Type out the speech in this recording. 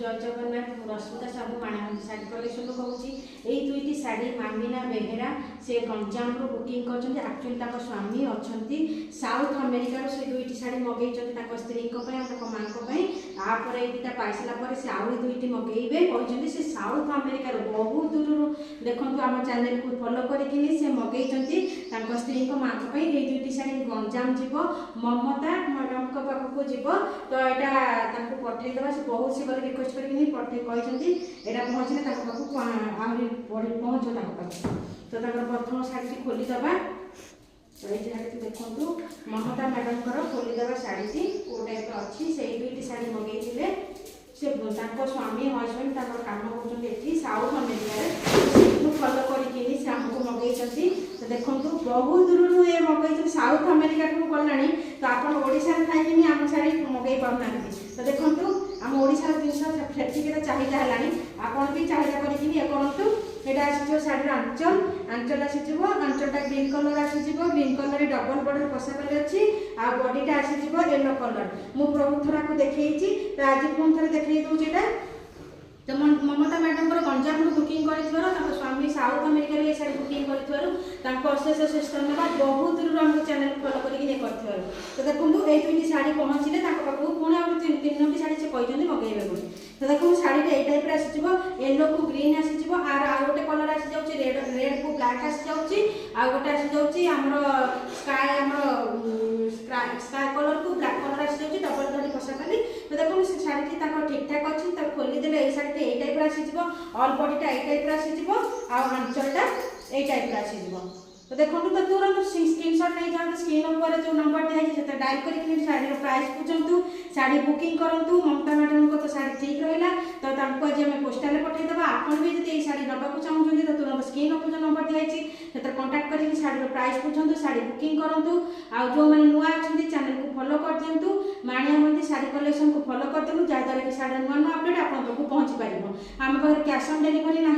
जय जगन्नाथ रश्मिता साहू माणिक शाढ़ी कलेक्शन कहूँ यही दुईटी शाढ़ी मामिना बेहेरा से गंजाम बुकिंग कर एक्चुअली स्वामी अच्छा साउथ अमेरिकार से दुईटी शाढ़ी मगई स्त्री माँ ये दुटा पाई से आउ दुईटी मगेबे कहते से साउथ अमेरिकार बहुत दूर देखो आम चैनल को फॉलो करके से मगई स्त्री माँ ये दुईटी शाढ़ी गंजाम जीव ममता मैडम पाखक जीव तो यहाँ पठेदेवा से बहुत शीघ्र रिक्वेस्ट करके कहते यहाँ पहुँचने पाखक आहरी पहुँच तो प्रथम शाढ़ी खोलीदेवा तो ये शाढ़ी देखो ममता मैडम खोलीदेवा शाढ़ी को टाइप अच्छी से दुईटी शाढ़ी मगई से स्वामी हजबैंड काम कर साउथ अमेरिकार फॉलो करके से आमको मगई तो देखो बहुत दूर ये मगई साउथ अमेरिका को गलानी तो आप ओडिशा खाई आम शाढ़ी मगई पाना तो देखो आम ओडिशा जिन चाहिदा है आपड़ भी चाहिदा करके ये करूँ यहाँ आसो शाढ़ी आंचल आंचल आसीजो आंचलटा ग्रीन कलर आसीजो ग्रीन कलर डबल बॉर्डर पशापाली अच्छी आ बॉडीटा आसीजो येलो कलर मु प्रभु थरा को देखी तो आज पुणी थे देखी दूसरी तो ममता मैडम गंजाम बुकिंग कर स्वामी साउथ अमेरिका ये शाढ़ी बुकिंग करशेष धन्यवाद बहुत दूर आम चैनल फॉलो करके तो देखो ये दुईटी शाढ़ी पहुँचले पाखक पुणी आम तीनोटी शाढ़ी से कहते मगेबे बोली तो देखो शाढ़ी ये टाइप आसीजो येलो को ग्रीन आसीजो आर आउ गोटे कलर आसी जाऊँगी रेड को ब्लैक आसी जाऊँगी आउ गोटे आसी जाऊँगी आमर स्काए स्काए कलर को ब्लैक कलर आसी जाऊँगी डबल धड़ी पशापाली तो देखो से शाढ़ी ठीक ठाक अच्छी खोलीदेले ये शाढ़ी ये टाइप आसीज ऑल बॉडीटा ये टाइप आसीज आंचलटा ये टाइप आसीज तो देखो तो तुरंत स्क्रीनशॉट नहीं जाते स्क्रीन पर जो नंबर दिखाई से डायल करके शाढ़ी प्राइस बुझु शाढ़ी बुकिंग करूँ ममता मैडम को तो शाढ़ी ठीक रहा तो आज आम पोस्टाल पठेदेवा आपड़ भी जब ये शाढ़ी नाक चाहूँगी तो तुरंत स्क्रीन पर जो नंबर दिखाई से कंटाक्ट करके शाढ़ी प्राइस बुझु शाढ़ी बुकिंग करूँ आ जो मैंने नुआ अच्छा चैनल को फॉलो कर दिंतु माणिया मंदी शाढ़ी कलेक्शन को फॉलो कर दिलु जहाँद्वारा कि शाढ़ी नुआ नुआ अपडेट आप पहुँची पार आम पाखे कैश ऑन डेलीवरी ना